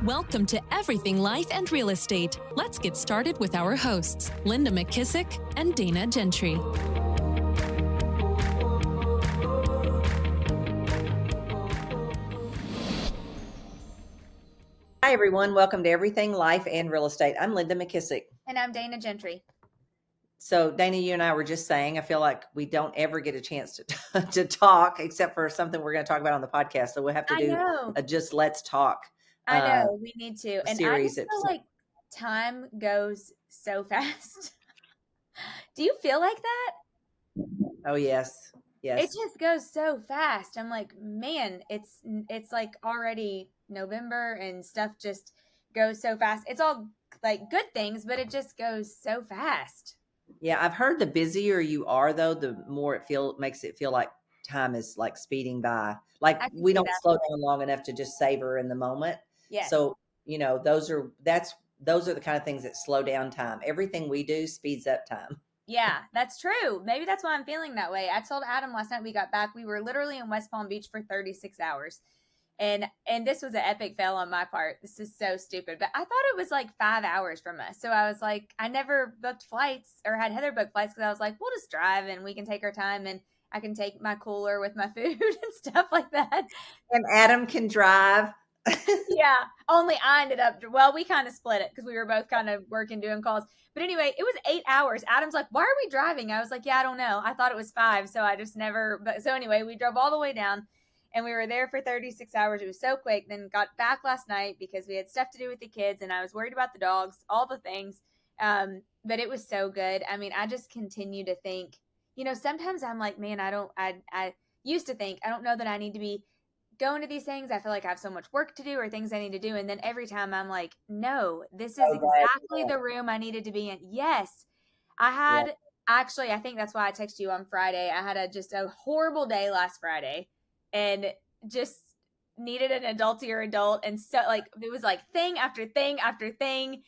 Welcome to Everything Life and Real Estate. Let's get started with our hosts, Linda McKissack and Dana Gentry. Hi, everyone. Welcome to Everything Life and Real Estate. I'm Linda McKissack. And I'm Dana Gentry. So, Dana, you and I were just saying, I feel like we don't ever get a chance to talk except for something we're going to talk about on the podcast. So we'll have to do a just let's talk. I know, we need to. And series. I just feel like time goes so fast. Do you feel like that? Oh, yes. Yes. It just goes so fast. I'm like, man, it's like already November and stuff just goes so fast. It's all like good things, but it just goes so fast. Yeah, I've heard the busier you are, though, the more makes it feel like time is like speeding by. Like we don't slow down long enough to just savor in the moment. Yes. So, you know, those are the kind of things that slow down time. Everything we do speeds up time. Yeah, that's true. Maybe that's why I'm feeling that way. I told Adam last night we got back, we were literally in West Palm Beach for 36 hours. And this was an epic fail on my part. This is so stupid. But I thought it was like 5 hours from us. So I was like, I never booked flights or had Heather book flights because I was like, we'll just drive and we can take our time and I can take my cooler with my food and stuff like that. And Adam can drive. Yeah, only I ended up, well, we kind of split it because we were both kind of working, doing calls. But anyway, it was 8 hours. Adam's like, why are we driving? I was like, yeah, I don't know. I thought it was 5. So I just never, but so anyway, we drove all the way down. And we were there for 36 hours. It was so quick. Then got back last night because we had stuff to do with the kids and I was worried about the dogs, all the things. But it was so good. I mean, I just continue to think, you know, sometimes I'm like, man, I used to think, I don't know that I need to be going to these things. I feel like I have so much work to do or ththings I need to do. And then every time I'm like, no, this is exactly the room I needed to be in. Yes. Actually, I think that's why I texted you on Friday. I had just a horrible day last Friday. And just needed an adultier adult. And so like, it was like thing after thing after thing.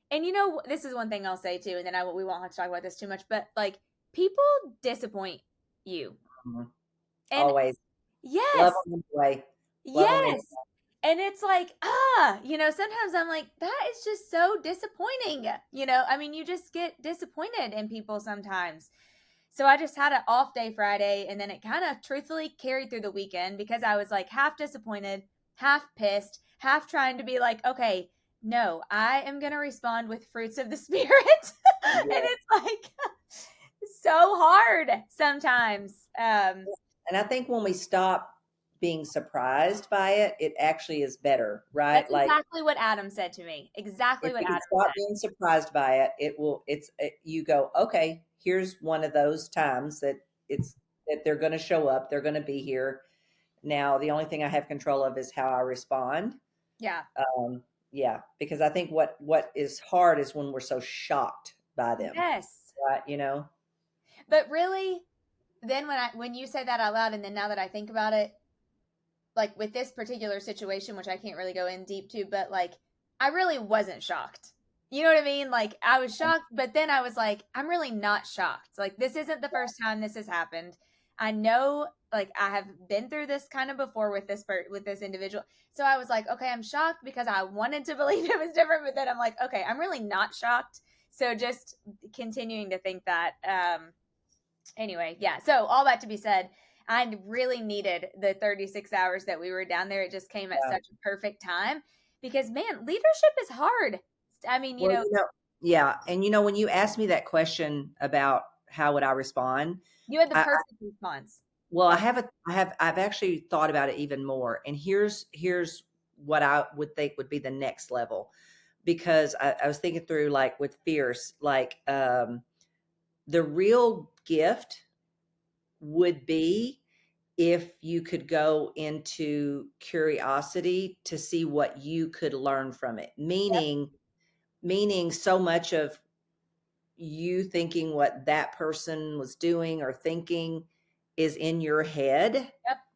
And you know, this is one thing I'll say too. And then we won't have to talk about this too much, but like people disappoint you. Mm-hmm. And always. Yes. Love them anyway. Yes. And it's like, you know, sometimes I'm like, that is just so disappointing. You know, I mean, you just get disappointed in people sometimes. So I just had an off day Friday, and then it kind of truthfully carried through the weekend because I was like half disappointed, half pissed, half trying to be like, okay, no, I am going to respond with fruits of the spirit. Yeah. And it's like so hard sometimes. And I think when we stop being surprised by it, it actually is better, right? That's exactly what Adam said to me. Exactly what Adam said. Stop being surprised by it. You go, okay, here's one of those times that they're going to show up. They're going to be here. Now, the only thing I have control of is how I respond. Yeah. Yeah. Because I think what is hard is when we're so shocked by them. Yes. Right. You know, but really then when you say that out loud, and then now that I think about it, like with this particular situation, which I can't really go in deep to, but like, I really wasn't shocked. You know what I mean? Like I was shocked, but then I was like, I'm really not shocked. Like this isn't the first time this has happened. I know, like I have been through this kind of before with this individual. So I was like, okay, I'm shocked because I wanted to believe it was different, but then I'm like, okay, I'm really not shocked. So just continuing to think that, anyway, yeah. So all that to be said, I really needed the 36 hours that we were down there. It just came at such a perfect time because man, leadership is hard. I mean, you know. Yeah. And you know, when you asked me that question about how would I respond, you had the perfect response. Well, I've actually thought about it even more. And here's what I would think would be the next level, because I was thinking through like with fierce, like, the real gift would be if you could go into curiosity to see what you could learn from it. Meaning so much of you thinking what that person was doing or thinking is in your head.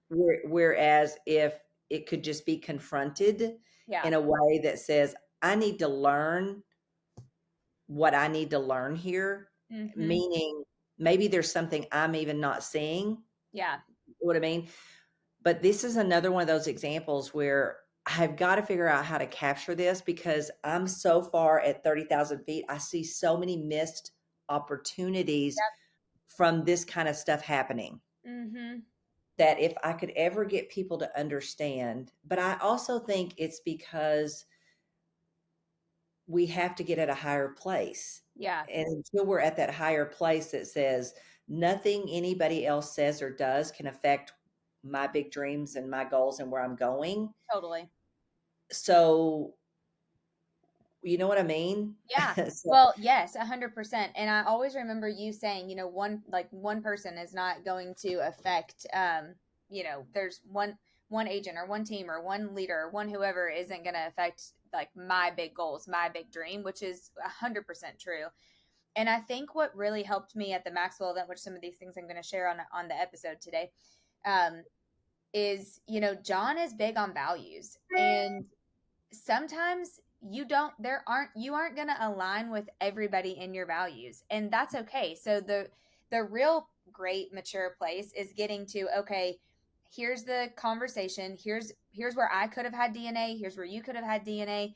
Whereas if it could just be confronted in a way that says, I need to learn what I need to learn here. Mm-hmm. Meaning maybe there's something I'm even not seeing. Yeah. You know what I mean? But this is another one of those examples where I've got to figure out how to capture this because I'm so far at 30,000 feet. I see so many missed opportunities from this kind of stuff happening Mm-hmm. that if I could ever get people to understand, but I also think it's because we have to get at a higher place. Yeah, And until we're at that higher place that says nothing anybody else says or does can affect my big dreams and my goals and where I'm going. totally. So, you know what I mean? Yeah. So, Well, yes, 100%. And I always remember you saying, one person is not going to affect, there's one agent or one team or one leader or one whoever isn't going to affect like my big goals, my big dream, which is 100% true. And I think what really helped me at the Maxwell event, which some of these things I'm going to share on the episode today, um, is, John is big on values, and sometimes you aren't going to align with everybody in your values, and that's okay. So the real great mature place is getting to, okay, here's the conversation, here's where I could have had DNA, here's where you could have had DNA,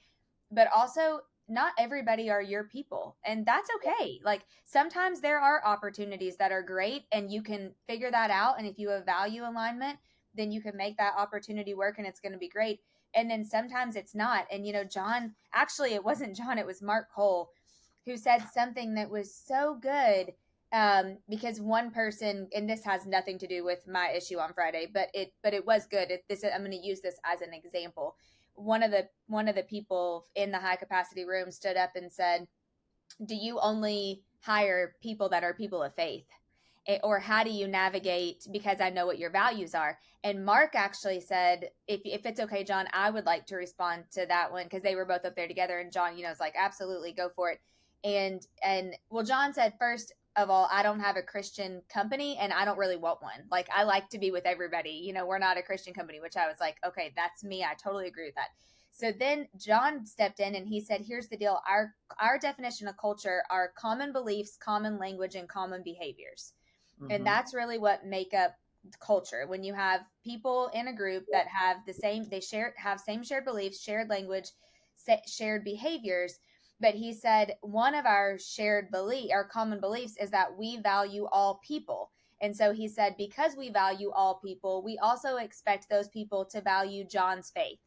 but also not everybody are your people, and that's okay. Like sometimes there are opportunities that are great and you can figure that out, and if you have value alignment, then you can make that opportunity work and it's going to be great. And then sometimes it's not. And John, actually it wasn't John, it was Mark Cole who said something that was so good, because one person, and this has nothing to do with my issue on Friday, but it was good. I'm going to use this as an example. One of the people in the high capacity room stood up and said, do you only hire people that are people of faith? Or how do you navigate, because I know what your values are? And Mark actually said, if it's okay, John, I would like to respond to that one, because they were both up there together, and John, is like, absolutely, go for it. And well, John said, first of all, I don't have a Christian company and I don't really want one. Like, I like to be with everybody. We're not a Christian company, which I was like, okay, that's me. I totally agree with that. So then John stepped in and he said, here's the deal. Our definition of culture are common beliefs, common language, and common behaviors. And that's really what make up culture. When you have people in a group that have same shared beliefs, shared language, shared behaviors. But he said one of our common beliefs is that we value all people. And so he said, because we value all people, we also expect those people to value John's faith,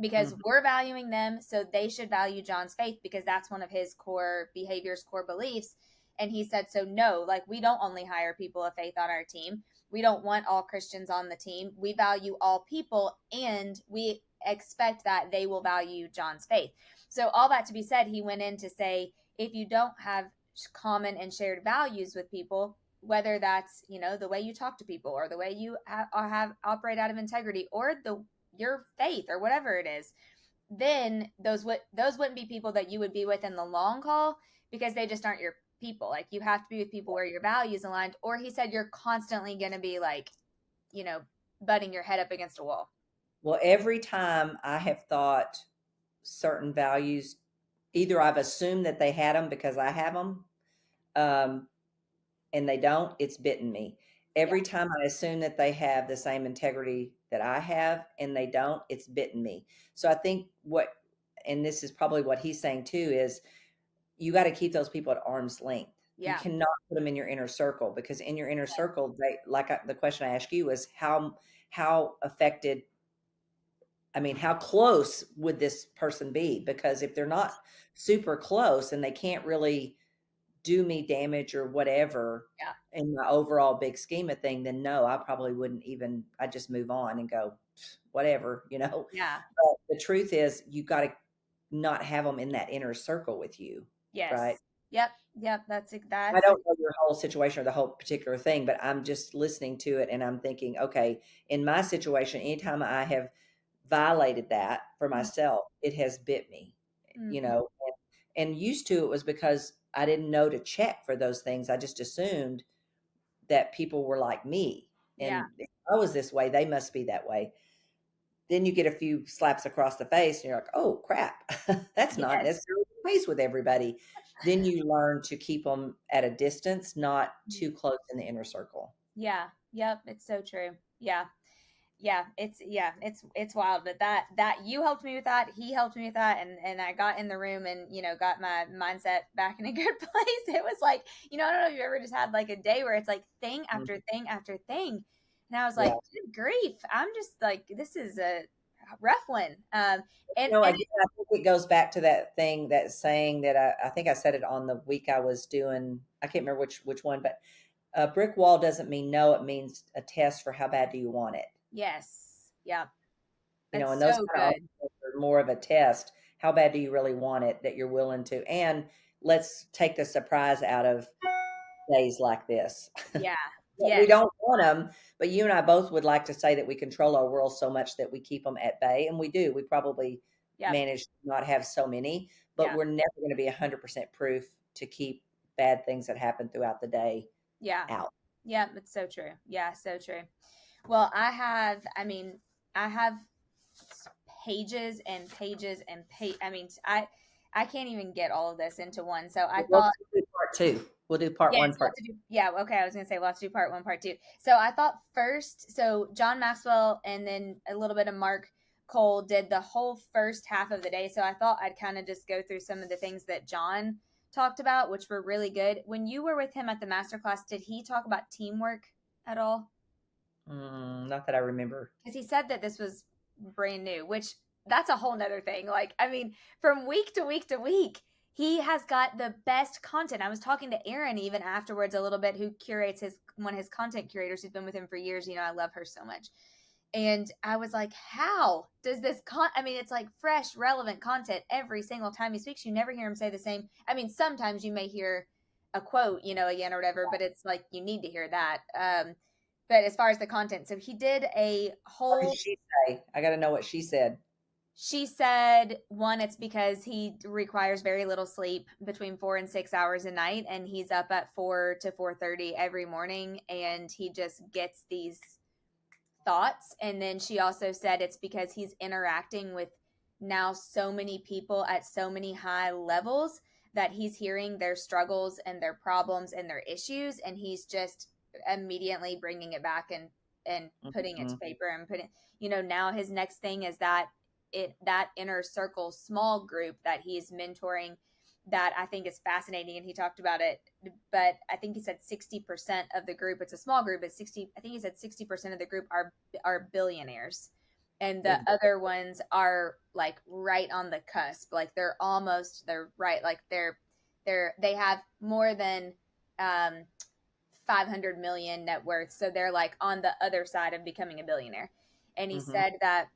because we're valuing them. So they should value John's faith, because that's one of his core behaviors, core beliefs. And he said, so no, like, we don't only hire people of faith on our team. We don't want all Christians on the team. We value all people, and we expect that they will value John's faith. So all that to be said, he went in to say, if you don't have common and shared values with people, whether that's, the way you talk to people, or the way you operate out of integrity, or your faith, or whatever it is, then those wouldn't be people that you would be with in the long haul, because they just aren't your people. Like, you have to be with people where your values aligned. Or he said, you're constantly going to be like, butting your head up against a wall. Well, every time I have thought certain values, either I've assumed that they had them because I have them, and they don't, it's bitten me. Every time I assume that they have the same integrity that I have and they don't, it's bitten me. So I think and this is probably what he's saying too, is you got to keep those people at arm's length. Yeah. You cannot put them in your inner circle, because in your inner circle, the question I asked you was how affected, how close would this person be? Because if they're not super close and they can't really do me damage or whatever in the overall big scheme of thing, then no, I probably wouldn't even, I'd just move on and go, whatever, Yeah. But the truth is, you got to not have them in that inner circle with you. Yes. Right. Yep. That's I don't know your whole situation or the whole particular thing, but I'm just listening to it and I'm thinking, okay, in my situation, anytime I have violated that for myself, it has bit me, and used to, it was because I didn't know to check for those things. I just assumed that people were like me. And if I was this way, they must be that way. Then you get a few slaps across the face and you're like, oh crap, that's not necessarily the case with everybody. Then you learn to keep them at a distance, not too close in the inner circle. Yeah. Yep. It's so true. Yeah. it's wild. But that you helped me with that, he helped me with that, and I got in the room and got my mindset back in a good place. It was like, I don't know if you ever just had like a day where it's like thing after thing after thing, and I was like, good grief, I'm just like, this is a rough one. And I think it goes back to that thing, that saying that I think I said it on the week I was doing. I can't remember which one, but a brick wall doesn't mean no. It means a test for how bad do you want it. yes, yeah, And that's those so kind good. of are more of a test. How bad do you really want it, that you're willing to? And let's take the surprise out of days like this. Yeah, We yes, don't want them, but you and I both would like to say that we control our world so much that we keep them at bay, and we do. We probably yeah, manage to not have so many, but yeah, we're never going to be 100% proof to keep bad things that happen throughout the day yeah, out. yeah. It's so true. Yeah, so true. Well, I have pages and pages and I mean, I can't even get all of this into one. So I We'll thought, do part two. We'll do part yes, one, we'll part have to do, yeah, okay. I was gonna say we'll have to do part one, part two. So I thought first, so John Maxwell and then a little bit of Mark Cole did the whole first half of the day. So I thought I'd kind of just go through some of the things that John talked about, which were really good. When you were with him at the masterclass, did he talk about teamwork at all? Not that I remember. Because he said that this was brand new, which that's a whole nother thing. Like, I mean, from week to week to week, he has got the best content. I was talking to Erin even afterwards a little bit, who curates one of his content curators who's been with him for years. I love her so much. And I was like, how does this I mean, it's like fresh, relevant content every single time he speaks. You never hear him say the same. I mean, sometimes you may hear a quote, again or whatever, but it's like you need to hear that. But as far as the content, so he did a What did whole. she say? I got to know what she said. She said, one, it's because he requires very little sleep, between 4 and 6 hours a night, and he's up at 4 to 4:30 every morning, and he just gets these thoughts. And then she also said it's because he's interacting with now so many people at so many high levels that he's hearing their struggles and their problems and their issues, and he's just immediately bringing it back and putting it to paper and putting, now his next thing is that that inner circle small group that he's mentoring, that I think is fascinating. And he talked about it, but I think he said 60% of the group, it's a small group, but I think he said 60% of the group are billionaires. And the other ones are like right on the cusp. Like they're right. Like they have more than 500 million net worth. So they're like on the other side of becoming a billionaire. And he said that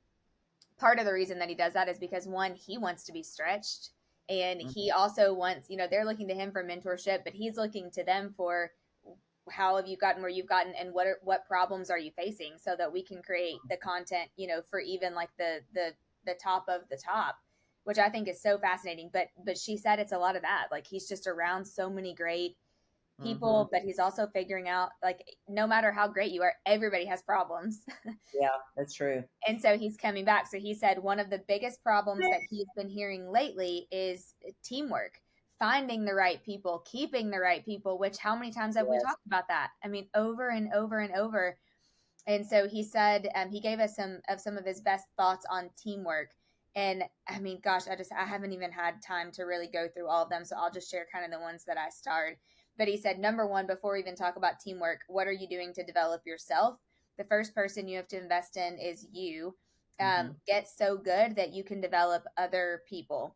part of the reason that he does that is because, one, he wants to be stretched. And he also wants, they're looking to him for mentorship, but he's looking to them for how have you gotten where you've gotten, and what problems are you facing, so that we can create the content, for even like the top of the top, which I think is so fascinating. But she said it's a lot of that. Like he's just around so many great people, but he's also figuring out, like, no matter how great you are, everybody has problems. Yeah, that's true. And so he's coming back. So he said one of the biggest problems that he's been hearing lately is teamwork, finding the right people, keeping the right people, which how many times have we talked about that? I mean, over and over and over. And so he said, he gave us some of his best thoughts on teamwork. And I mean, gosh, I haven't even had time to really go through all of them. So I'll just share kind of the ones that I starred. But he said, number one, before we even talk about teamwork, what are you doing to develop yourself? The first person you have to invest in is you. Get so good that you can develop other people.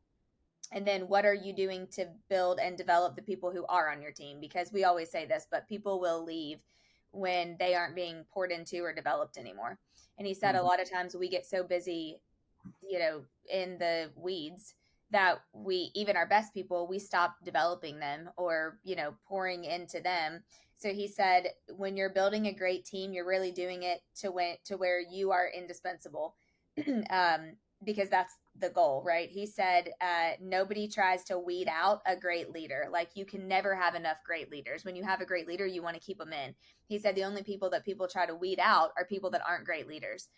And then what are you doing to build and develop the people who are on your team? Because we always say this, but people will leave when they aren't being poured into or developed anymore. And he said a lot of times we get so busy, in the weeds, that even our best people, we stop developing them or, pouring into them. So he said, when you're building a great team, you're really doing it to where you are indispensable, because that's the goal, right? He said, nobody tries to weed out a great leader. Like you can never have enough great leaders. When you have a great leader, you want to keep them in. He said the only people that people try to weed out are people that aren't great leaders.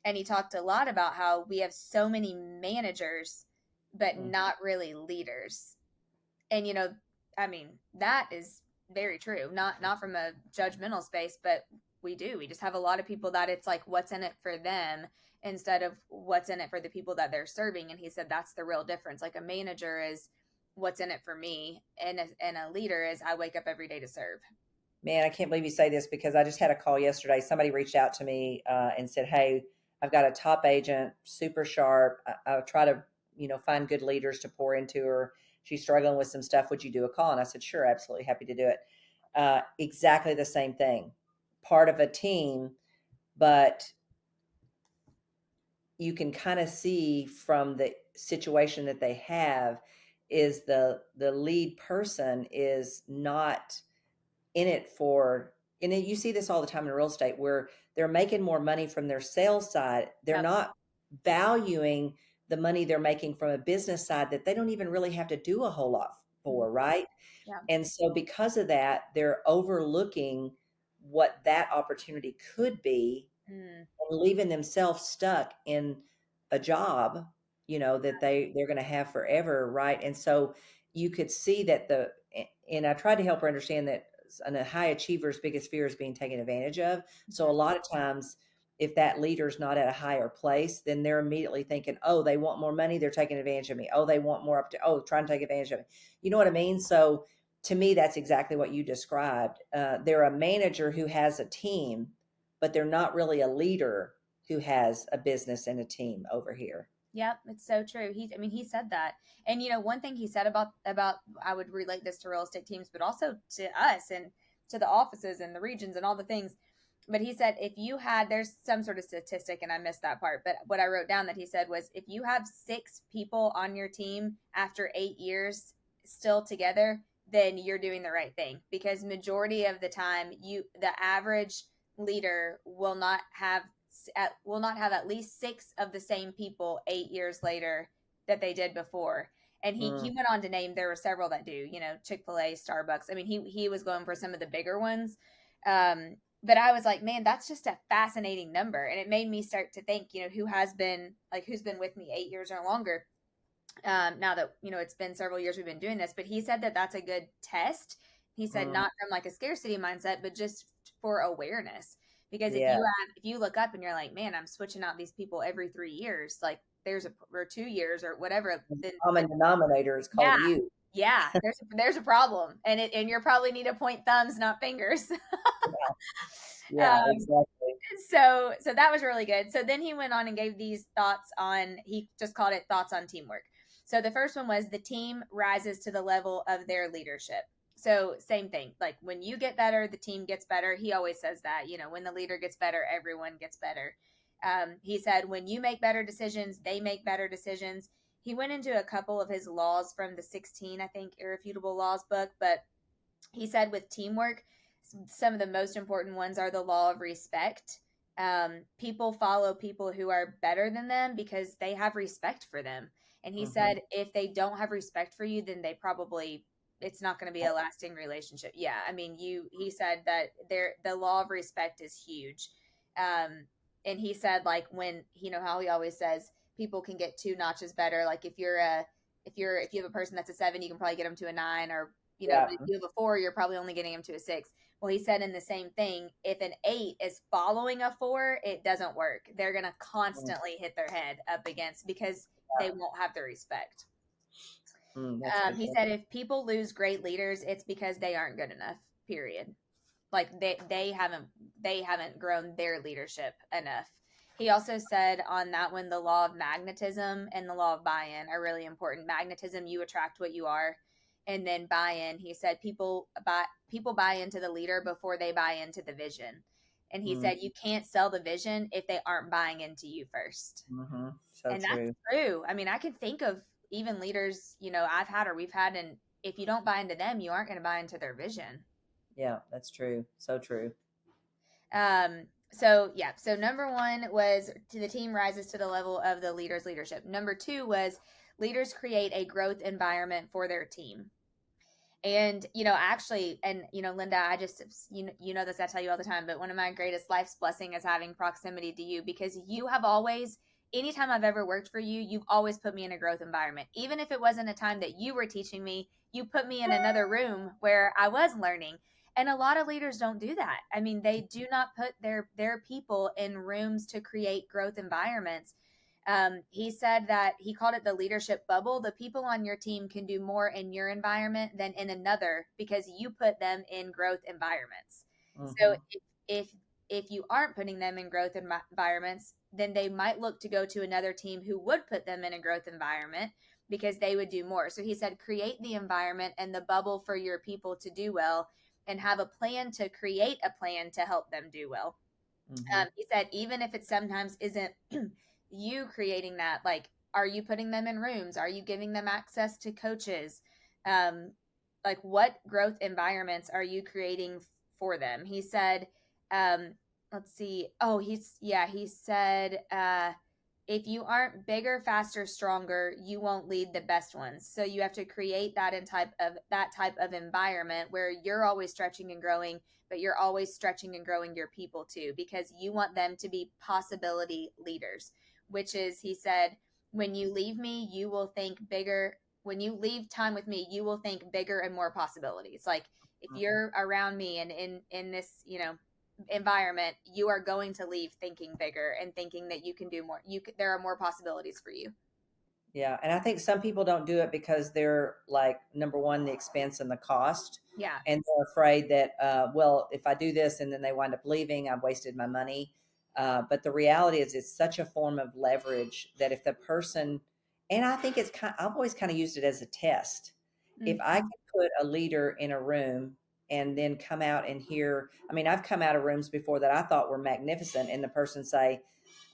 And he talked a lot about how we have so many managers, but not really leaders. And, I mean, that is very true. Not from a judgmental space, but we do. We just have a lot of people that it's like what's in it for them instead of what's in it for the people that they're serving. And he said that's the real difference. Like a manager is what's in it for me, and a leader is I wake up every day to serve. Man, I can't believe you say this because I just had a call yesterday. Somebody reached out to me and said, "Hey, I've got a top agent, super sharp. I'll try to, find good leaders to pour into her. She's struggling with some stuff. Would you do a call?" And I said, "Sure, absolutely, happy to do it." Exactly the same thing. Part of a team, but you can kind of see from the situation that they have is the lead person is not in it for, and you see this all the time in real estate where they're making more money from their sales side. They're Yep. not valuing the money they're making from a business side that they don't even really have to do a whole lot for, right? Yeah. And so because of that, they're overlooking what that opportunity could be and leaving themselves stuck in a job, that they're going to have forever, right? And so you could see that and I tried to help her understand that a high achiever's biggest fear is being taken advantage of. So a lot of times, if that leader's not at a higher place, then they're immediately thinking, oh, they want more money, they're taking advantage of me. Oh, they want more trying to take advantage of me. You know what I mean? So to me, that's exactly what you described. They're a manager who has a team, but they're not really a leader who has a business and a team over here. Yep, it's so true. He said that. And one thing he said about I would relate this to real estate teams, but also to us and to the offices and the regions and all the things. But he said if you had, there's some sort of statistic and I missed that part, but what I wrote down that he said was if you have 6 people on your team after 8 years still together, then you're doing the right thing, because majority of the time the average leader will not have at least 6 of the same people 8 years later that they did before. And he went on to name, there were several that do, Chick-fil-A, Starbucks. I mean, he was going for some of the bigger ones. But I was like, man, that's just a fascinating number. And it made me start to think, who's been with me 8 years or longer. Now that, it's been several years we've been doing this, but he said that that's a good test. He said not from like a scarcity mindset, but just for awareness. Because if you look up and you're like, man, I'm switching out these people every 3 years, like or 2 years or whatever, then common denominator is called you. Yeah, there's a problem, and you probably need to point thumbs, not fingers. Yeah, exactly. So that was really good. So then he went on and gave these thoughts on, he just called it thoughts on teamwork. So the first one was the team rises to the level of their leadership. So same thing, like when you get better, the team gets better. He always says that, when the leader gets better, everyone gets better. He said, when you make better decisions, they make better decisions. He went into a couple of his laws from the 16, I think, Irrefutable Laws book, but he said with teamwork, some of the most important ones are the law of respect. People follow people who are better than them because they have respect for them. And he said, if they don't have respect for you, then it's not going to be a lasting relationship. Yeah. I mean, he said that the law of respect is huge. And he said, like, when, how he always says people can get 2 notches better. Like if you have a person that's a 7, you can probably get them to a 9, or, if you have a 4, you're probably only getting them to a 6. Well, he said in the same thing, if an 8 is following a 4, it doesn't work. They're going to constantly hit their head up against, because they won't have the respect. He said if people lose great leaders, it's because they aren't good enough, period. Like they haven't grown their leadership enough. He also said on that one, the law of magnetism and the law of buy-in are really important. Magnetism, you attract what you are. And then buy-in, he said people buy into the leader before they buy into the vision. And he said you can't sell the vision if they aren't buying into you first. So and true. That's true. I mean, I can think of even leaders, I've had or we've had, and if you don't buy into them, you aren't going to buy into their vision. Yeah, that's true. So true. So number 1 was the team rises to the level of the leader's leadership. Number 2 was leaders create a growth environment for their team. And, actually, and, Linda, I just, this, I tell you all the time, but one of my greatest life's blessing is having proximity to you, because you have always, anytime I've ever worked for you, you've always put me in a growth environment. Even if it wasn't a time that you were teaching me, you put me in another room where I was learning. And a lot of leaders don't do that. I mean, they do not put their people in rooms to create growth environments. He said that he called it the leadership bubble. The people on your team can do more in your environment than in another because you put them in growth environments. So if if you aren't putting them in growth environments, then they might look to go to another team who would put them in a growth environment because they would do more. So he said, create the environment and the bubble for your people to do well, and have a plan to create a plan to help them do well. He said, even if it sometimes isn't you creating that, like, are you putting them in rooms? Are you giving them access to coaches? Like, what growth environments are you creating for them? He said, let's see. Oh, he said, if you aren't bigger, faster, stronger, you won't lead the best ones. So you have to create that type of environment where you're always stretching and growing, but you're always stretching and growing your people too, because you want them to be possibility leaders, which is, he said, when you leave me, you will think bigger. When you leave time with me, you will think bigger and more possibilities. Like, if you're around me and in this, environment, you are going to leave thinking bigger and thinking that you can do more. There are more possibilities for you. Yeah. And I think some people don't do it because they're like, number one, the expense and the cost. Yeah. And they're afraid that, well, if I do this and then they wind up leaving, I've wasted my money. But the reality is it's such a form of leverage that if the person, and I think I've always kind of used it as a test. If I can put a leader in a room and then come out and hear, I mean, I've come out of rooms before that I thought were magnificent, and the person say,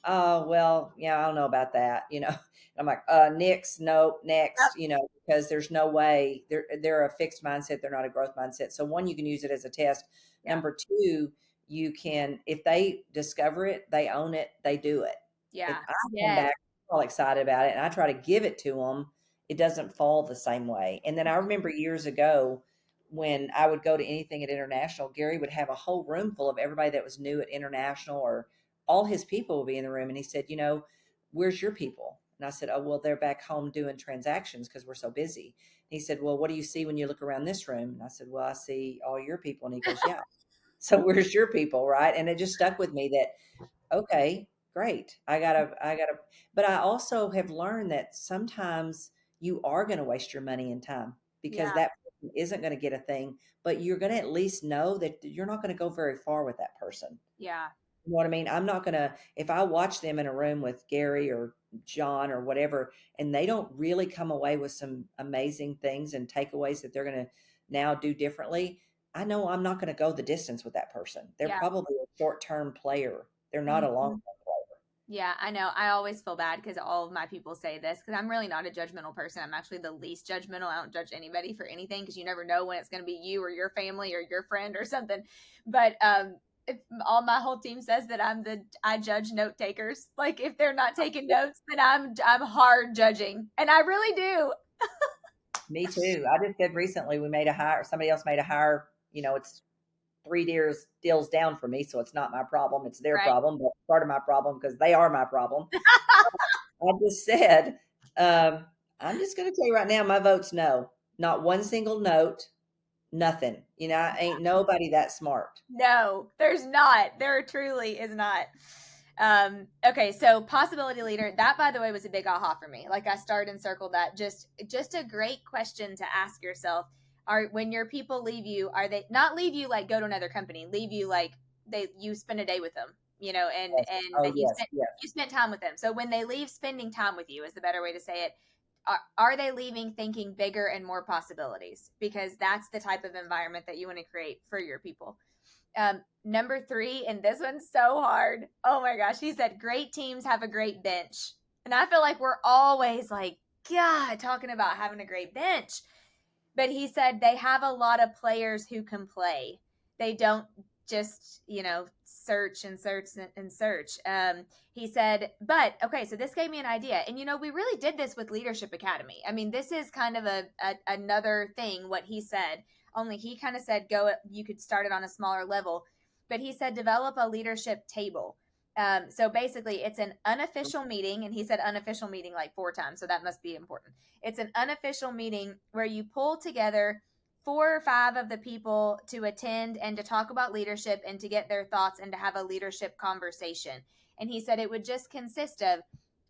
oh, well, yeah, I don't know about that. And I'm like, next, nope, next, because there's no way they're a fixed mindset. They're not a growth mindset. So one, you can use it as a test. Yeah. Number two, you can, if they discover it, they own it, they do it. Yeah. If I come back all excited about it and I try to give it to them, it doesn't fall the same way. And then I remember years ago when I would go to anything at International, Gary would have a whole room full of everybody that was new at International, or all his people would be in the room. And he said, where's your people? And I said, oh, well, they're back home doing transactions because we're so busy. And he said, well, what do you see when you look around this room? And I said, well, I see all your people. And he goes, yeah. So where's your people? Right. And it just stuck with me that, okay, great. I gotta, but I also have learned that sometimes you are going to waste your money and time because that person isn't going to get a thing, but you're going to at least know that you're not going to go very far with that person. Yeah. You know what I mean? I'm not going to, if I watch them in a room with Gary or John or whatever, and they don't really come away with some amazing things and takeaways that they're going to now do differently, I know I'm not going to go the distance with that person. They're probably a short-term player. They're not a long-term player. Yeah, I know. I always feel bad because all of my people say this, because I'm really not a judgmental person. I'm actually the least judgmental. I don't judge anybody for anything because you never know when it's going to be you or your family or your friend or something. But if all my whole team says that I judge note takers. Like, if they're not taking notes, then I'm hard judging, and I really do. Me too. I just said recently we made a hire. Somebody else made a hire. It's 3 deals down for me, so it's not my problem. It's their problem, but part of my problem because they are my problem. I just said, I'm just going to tell you right now, my vote's no. Not one single note, nothing. Ain't nobody that smart. No, there's not. There truly is not. Okay, so possibility leader, that, by the way, was a big aha for me. Like, I starred and circled that. Just a great question to ask yourself. When your people leave you, are they not leave you like go to another company, leave you like you spend a day with them, and you spent time with them. So when they leave, spending time with you is the better way to say it. Are they leaving thinking bigger and more possibilities? Because that's the type of environment that you want to create for your people. Number 3, and this one's so hard. Oh my gosh. He said, great teams have a great bench. And I feel like we're always like, God, talking about having a great bench. But he said they have a lot of players who can play. They don't just, search and search and search. He said, but okay, so this gave me an idea. And, we really did this with Leadership Academy. I mean, this is kind of another thing, what he said, only he kind of said, you could start it on a smaller level. But he said, develop a leadership table. So basically it's an unofficial meeting, and he said unofficial meeting like 4 times. So that must be important. It's an unofficial meeting where you pull together 4 or 5 of the people to attend and to talk about leadership and to get their thoughts and to have a leadership conversation. And he said it would just consist of,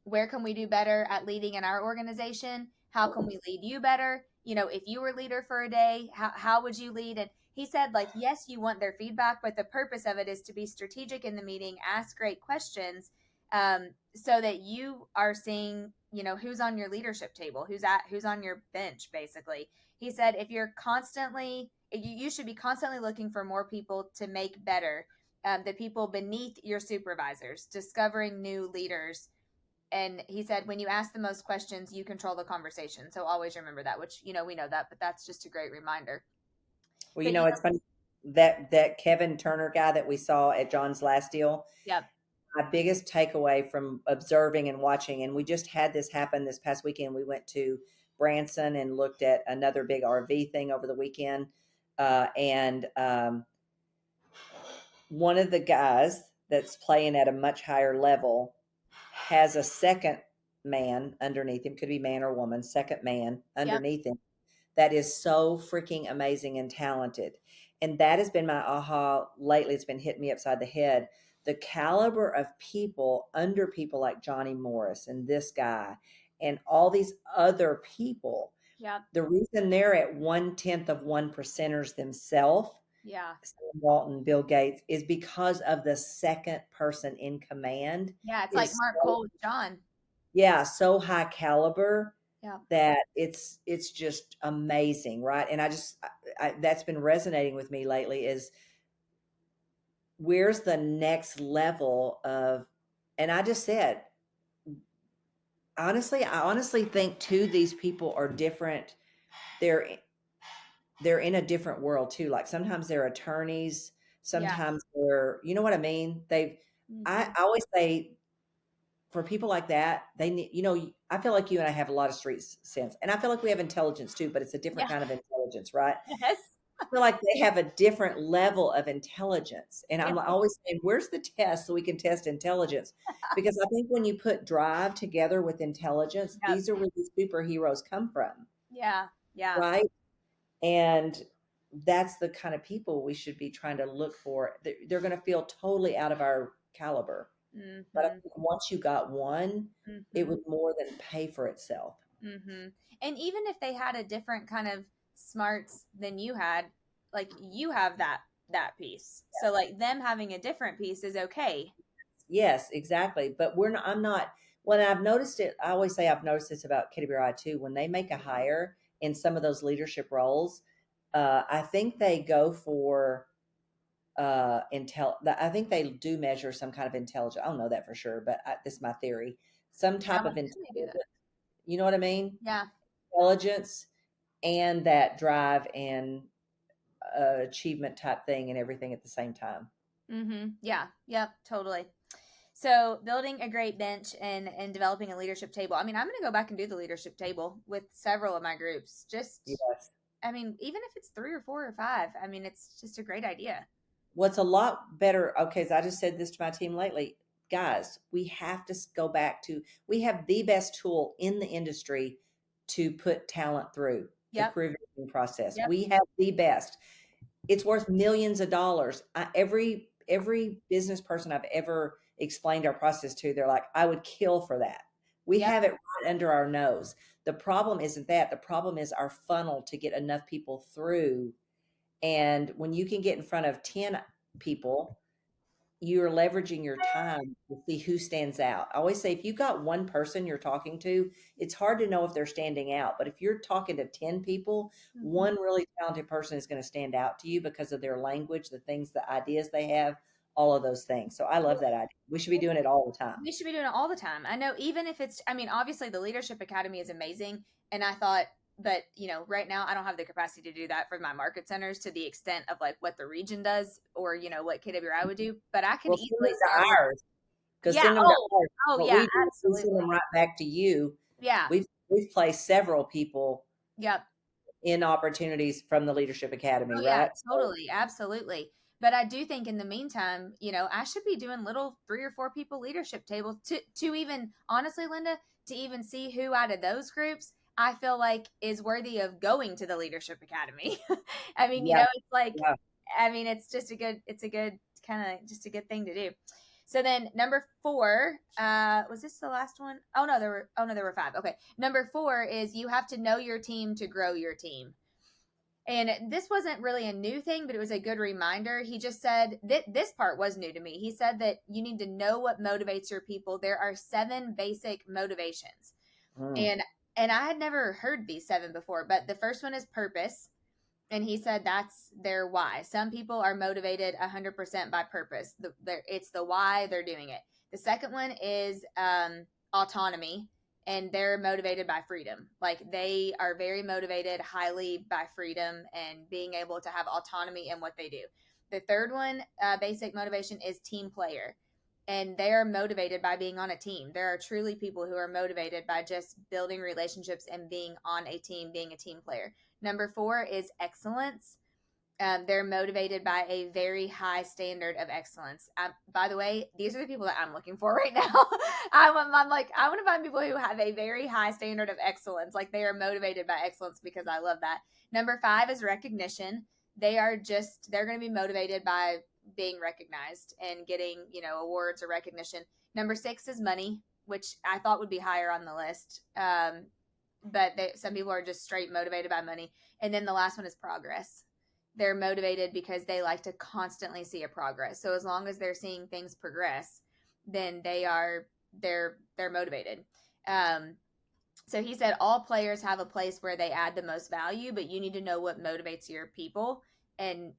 where can we do better at leading in our organization? How can we lead you better? If you were leader for a day, how would you lead? And he said, like, yes, you want their feedback, but the purpose of it is to be strategic in the meeting, ask great questions, so that you are seeing, who's on your leadership table, who's on your bench, basically. He said, if you're constantly, you should be constantly looking for more people to make better, the people beneath your supervisors, discovering new leaders. And he said, when you ask the most questions, you control the conversation. So always remember that, which, we know that, but that's just a great reminder. Well, But, it's funny that Kevin Turner guy that we saw at John's last deal. Yep. My biggest takeaway from observing and watching, and we just had this happen this past weekend. We went to Branson and looked at another big RV thing over the weekend. And one of the guys that's playing at a much higher level has a second man underneath him, could be man or woman, second man underneath him, that is so freaking amazing and talented. And that has been my aha lately. It's been hitting me upside the head. The caliber of people under people like Johnny Morris and this guy and all these other people. Yeah. The reason they're at 1/10 of 1%ers themselves, Sam Walton, Bill Gates, is because of the second person in command. Yeah, it's like Mark Cole with John. Yeah, so high caliber. Yeah. That it's just amazing, right? And I that's been resonating with me lately is, where's the next level of, and I just said, I honestly think too, these people are different. They're in a different world too. Like sometimes they're attorneys, sometimes they're, you know what I mean? I always say, for people like that, they need, I feel like you and I have a lot of street sense, and I feel like we have intelligence too, but it's a different kind of intelligence, right? Yes. I feel like they have a different level of intelligence. And I'm always saying, where's the test so we can test intelligence? Because I think when you put drive together with intelligence, these are where these superheroes come from. Yeah. Yeah. Right. And that's the kind of people we should be trying to look for. They're going to feel totally out of our caliber. Mm-hmm. But I think once you got one, it would more than pay for itself. Mm-hmm. And even if they had a different kind of smarts than you had, like you have that piece. So like them having a different piece is okay. Yes, exactly. But I'm not, when I've noticed it, I always say I've noticed this about KWI too. When they make a hire in some of those leadership roles, I think they go for I think they do measure some kind of intelligence. I don't know that for sure, but this is my theory. Some type of intelligence. You know what I mean? Yeah. Intelligence and that drive and achievement type thing and everything at the same time. Mm-hmm. Yeah. Yep. Totally. So building a great bench and developing a leadership table. I mean, I'm going to go back and do the leadership table with several of my groups. I mean, even if it's 3 or 4 or 5, I mean, it's just a great idea. What's a lot better, okay, so I just said this to my team lately, guys, we have to go back to, we have the best tool in the industry to put talent through the career visioning process. We have the best. It's worth millions of dollars. Every business person I've ever explained our process to, they're like, I would kill for that. We have it right under our nose. The problem isn't that. The problem is our funnel to get enough people through. And when you can get in front of 10 people, you're leveraging your time to see who stands out. I always say, if you've got one person you're talking to, it's hard to know if they're standing out. But if you're talking to 10 people, one really talented person is going to stand out to you because of their language, the things, the ideas they have, all of those things. So I love that idea. We should be doing it all the time. We should be doing it all the time. I know, even if it's, I mean, obviously the Leadership Academy is amazing. And I thought, but right now I don't have the capacity to do that for my market centers to the extent of like what the region does or, what KWI would do, but I can easily send ours. Send them to ours. Oh yeah, absolutely. We send them right back to you. Yeah. We've placed several people. Yep. In opportunities from the Leadership Academy, right? Yeah, totally. Absolutely. But I do think in the meantime, I should be doing little 3 or 4 people leadership tables to even, honestly, Linda, to even see who out of those groups I feel like is worthy of going to the Leadership Academy. I mean, Yeah. it's like, Yeah. I mean, it's a good kind of just a good thing to do. So then number 4, was this the last one? Oh no, there were 5. Okay. Number 4 is you have to know your team to grow your team. And this wasn't really a new thing, but it was a good reminder. He just said that this part was new to me. He said that you need to know what motivates your people. There are 7 basic motivations. Mm. And I had never heard these 7 before, but the first one is purpose. And he said that's their why. Some people are motivated 100% by purpose. It's the why they're doing it. The second one is autonomy, and they're motivated by freedom. Like they are very motivated highly by freedom and being able to have autonomy in what they do. The third one, basic motivation, is team player. And they are motivated by being on a team. There are truly people who are motivated by just building relationships and being on a team, being a team player. Number 4 is excellence. They're motivated by a very high standard of excellence. By the way, these are the people that I'm looking for right now. I want to find people who have a very high standard of excellence. Like they are motivated by excellence because I love that. Number 5 is recognition. They're going to be motivated by being recognized and getting, awards or recognition. Number 6 is money, which I thought would be higher on the list. But some people are just straight motivated by money. And then the last one is progress. They're motivated because they like to constantly see a progress. So as long as they're seeing things progress, then they're motivated. So he said all players have a place where they add the most value, but you need to know what motivates your people. And,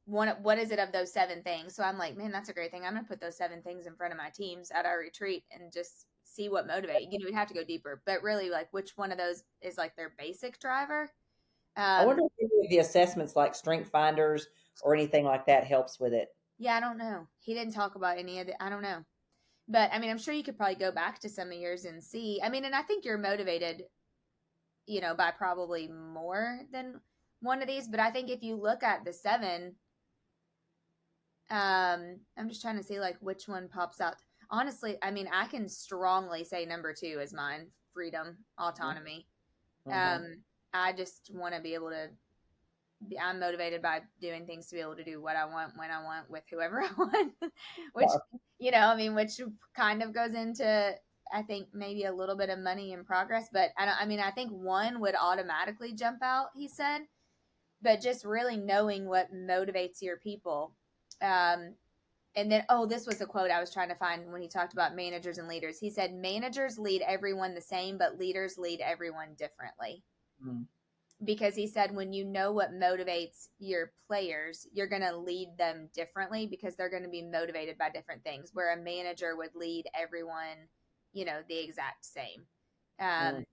what is it of those 7 things? So I'm like, man, that's a great thing. I'm going to put those 7 things in front of my teams at our retreat and just see what motivates. We'd have to go deeper, but really like which one of those is like their basic driver. I wonder if any of the assessments like Strength Finders or anything like that helps with it. Yeah, I don't know. He didn't talk about any of it. I don't know. But I mean, I'm sure you could probably go back to some of yours and see. I mean, and I think you're motivated, by probably more than one of these. But I think if you look at the 7, I'm just trying to see like which one pops out. Honestly, I mean, I can strongly say number 2 is mine: freedom, autonomy. Mm-hmm. I just want to be able to. I'm motivated by doing things to be able to do what I want, when I want, with whoever I want, which, which kind of goes into, I think, maybe a little bit of money and progress. But I think 1 would automatically jump out, he said, but just really knowing what motivates your people. And then, this was the quote I was trying to find when he talked about managers and leaders. He said, managers lead everyone the same, but leaders lead everyone differently. Mm. Because he said when you know what motivates your players, you're going to lead them differently because they're going to be motivated by different things, where a manager would lead everyone, the exact same. And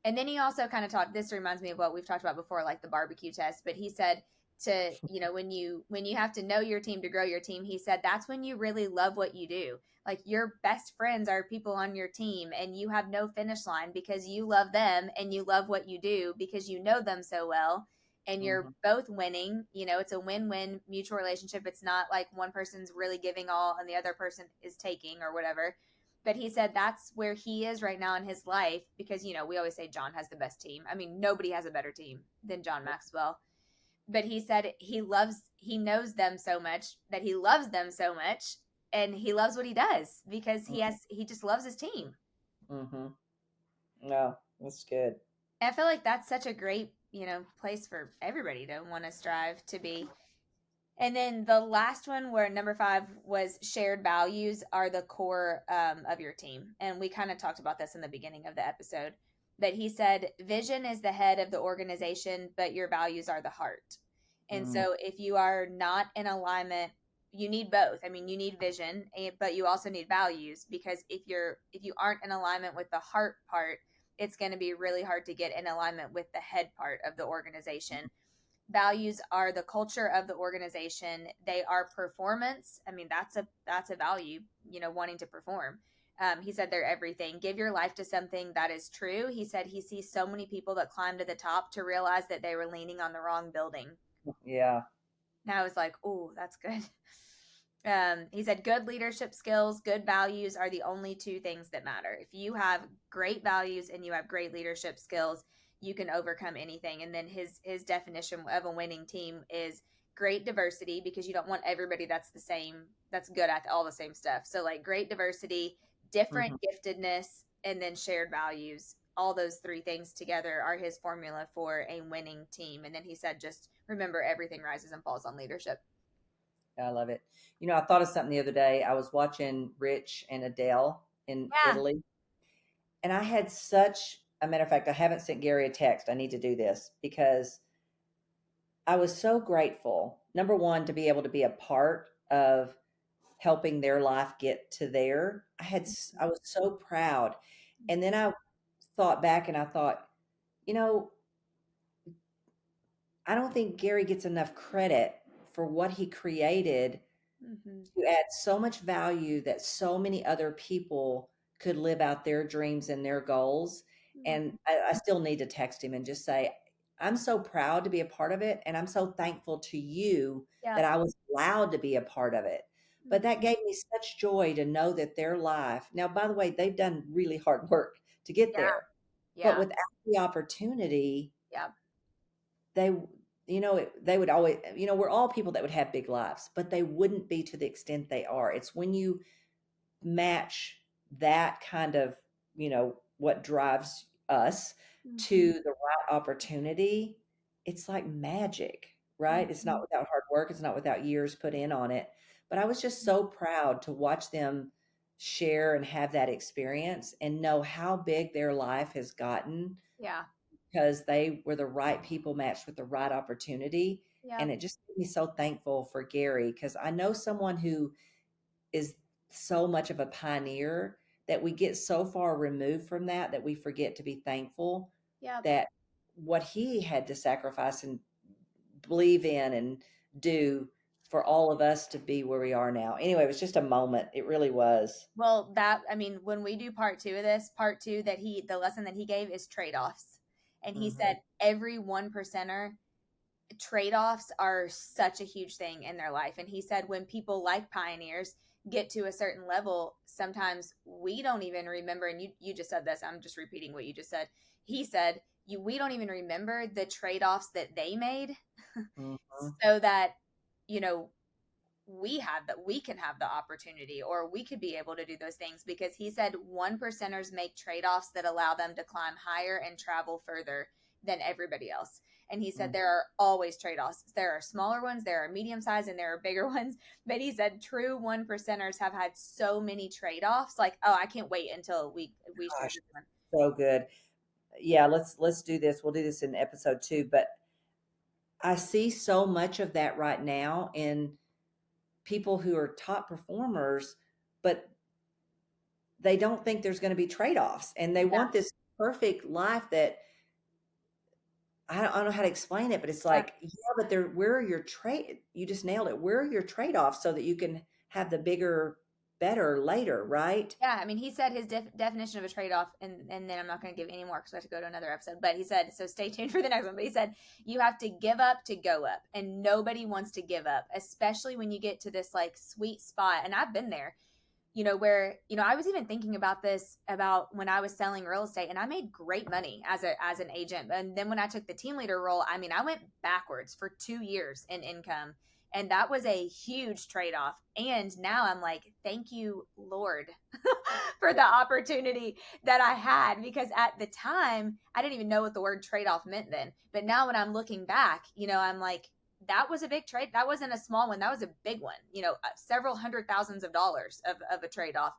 then he also kind of talked, this reminds me of what we've talked about before, like the barbecue test, but he said to, when you have to know your team to grow your team, he said that's when you really love what you do. Like your best friends are people on your team, and you have no finish line because you love them and you love what you do because you know them so well, and you're both winning. It's a win-win mutual relationship. It's not like one person's really giving all and the other person is taking or whatever. But he said that's where he is right now in his life because, we always say John has the best team. I mean, nobody has a better team than John Maxwell. But he said he knows them so much that he loves them so much. And he loves what he does because he just loves his team. Mm-hmm. No, that's good. And I feel like that's such a great, place for everybody to want to strive to be. And then the last one, where number 5 was shared values are the core of your team. And we kind of talked about this in the beginning of the episode. But he said, vision is the head of the organization, but your values are the heart. And so if you are not in alignment, you need both. I mean, you need vision, but you also need values, because if you aren't in alignment with the heart part, it's going to be really hard to get in alignment with the head part of the organization. Values are the culture of the organization. They are performance. I mean, that's a value, wanting to perform. He said they're everything. Give your life to something that is true. He said he sees so many people that climb to the top to realize that they were leaning on the wrong building. Yeah. Now I was like, oh, that's good. He said, good leadership skills, good values are the only two things that matter. If you have great values and you have great leadership skills, you can overcome anything. And then his definition of a winning team is great diversity, because you don't want everybody that's the same, that's good at all the same stuff. So like great diversity, different Mhm. giftedness, and then shared values. All those three things together are his formula for a winning team. And then he said, just remember, everything rises and falls on leadership. I love it. I thought of something the other day. I was watching Rich and Adele in Yeah. Italy, and I had such a matter of fact, I haven't sent Gary a text. I need to do this because I was so grateful. Number one, to be able to be a part of helping their life get to there. I was so proud. And then I thought back and I thought, you know, I don't think Gary gets enough credit for what he created Mm-hmm. to add so much value that so many other people could live out their dreams and their goals. And I still need to text him and just say, I'm so proud to be a part of it. And I'm so thankful to you Yeah. that I was allowed to be a part of it. But that Mhm. gave me such joy to know that their life, now, by the way, they've done really hard work to get Yeah. there. But Yeah. without the opportunity, Yeah. they they would always, we're all people that would have big lives, but they wouldn't be to the extent they are. It's when you match that kind of, what drives us Mhm. to the right opportunity, it's like magic, right? It's not Mhm. without hard work, it's not without years put in on it. But I was just so proud to watch them share and have that experience and know how big their life has gotten Yeah. because they were the right people matched with the right opportunity. Yeah. And it just made me so thankful for Gary because I know someone who is so much of a pioneer that we get so far removed from that we forget to be thankful Yeah. that what he had to sacrifice and believe in and do for all of us to be where we are now. Anyway, it was just a moment. It really was. Well, I mean, when we do part two of this, part two the lesson that he gave is trade-offs. And he Mhm. said every 1%er, trade-offs are such a huge thing in their life. And he said when people like pioneers get to a certain level, sometimes we don't even remember, and you just said this, I'm just repeating what you just said. He said we don't even remember the trade-offs that they made Mhm. so that, you know, we can have the opportunity, or we could be able to do those things, because he said 1%ers make trade-offs that allow them to climb higher and travel further than everybody else. And he said Mhm. there are always trade-offs. There are smaller ones, there are medium sized, and there are bigger ones. But he said true 1%ers have had so many trade-offs, like, oh, I can't wait until we share Gosh, this one. so good. Yeah, let's do this. We'll do this in episode 2, but I see so much of that right now in people who are top performers, but they don't think there's going to be trade-offs and they Yeah. want this perfect life that I don't know how to explain it, but it's Yeah. like, yeah, but where are your trade? You just nailed it. Where are your trade-offs so that you can have the bigger, better later, right? Yeah, I mean, he said his definition of a trade off, and then I'm not going to give any more because we have to go to another episode. But he said, so stay tuned for the next one. But he said, you have to give up to go up, and nobody wants to give up, especially when you get to this like sweet spot. And I've been there, where, I was even thinking about this about when I was selling real estate, and I made great money as an agent. And then when I took the team leader role, I mean, I went backwards for 2 years in income. And that was a huge trade off. And now I'm like, thank you, Lord, for the opportunity that I had, because at the time, I didn't even know what the word trade off meant then. But now when I'm looking back, I'm like, that was a big trade. That wasn't a small one. That was a big one, several hundred thousands of dollars of a trade off.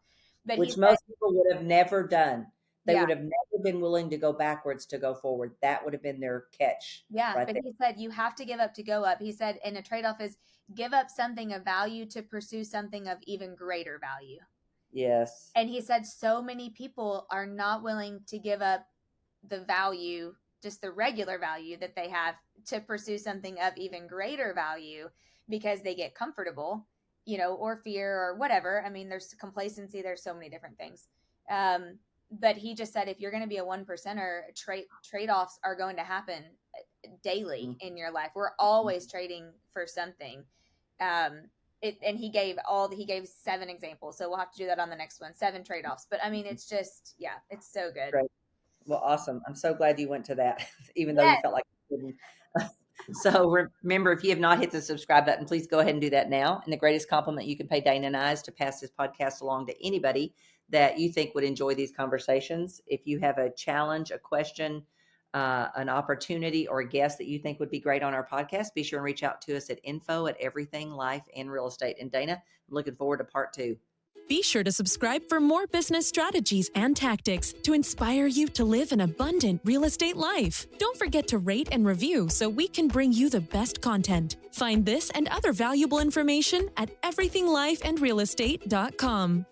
But he Which said, most people would have never done. They yeah, would have never been willing to go backwards to go forward. That would have been their catch yeah. right But there. he said, you have to give up to go up. He said, and a trade off is give up something of value to pursue something of even greater value. Yes. And he said, so many people are not willing to give up the value, just the regular value that they have, to pursue something of even greater value, because they get comfortable, or fear or whatever. I mean, there's complacency, there's so many different things. But he just said, if you're going to be a 1%er, trade-offs are going to happen daily Mhm. in your life. We're always trading for something. and he gave 7 examples. So we'll have to do that on the next one. 7 trade-offs. But I mean, it's just, yeah, it's so good. Great. Well, awesome. I'm so glad you went to that, even though you felt like you didn't. So remember, if you have not hit the subscribe button, please go ahead and do that now. And the greatest compliment you can pay Dana and I is to pass this podcast along to anybody that you think would enjoy these conversations. If you have a challenge, a question, an opportunity, or a guest that you think would be great on our podcast, be sure and reach out to us at info@everythinglifeandrealestate. And Dana, I'm looking forward to part 2. Be sure to subscribe for more business strategies and tactics to inspire you to live an abundant real estate life. Don't forget to rate and review so we can bring you the best content. Find this and other valuable information at everythinglifeandrealestate.com.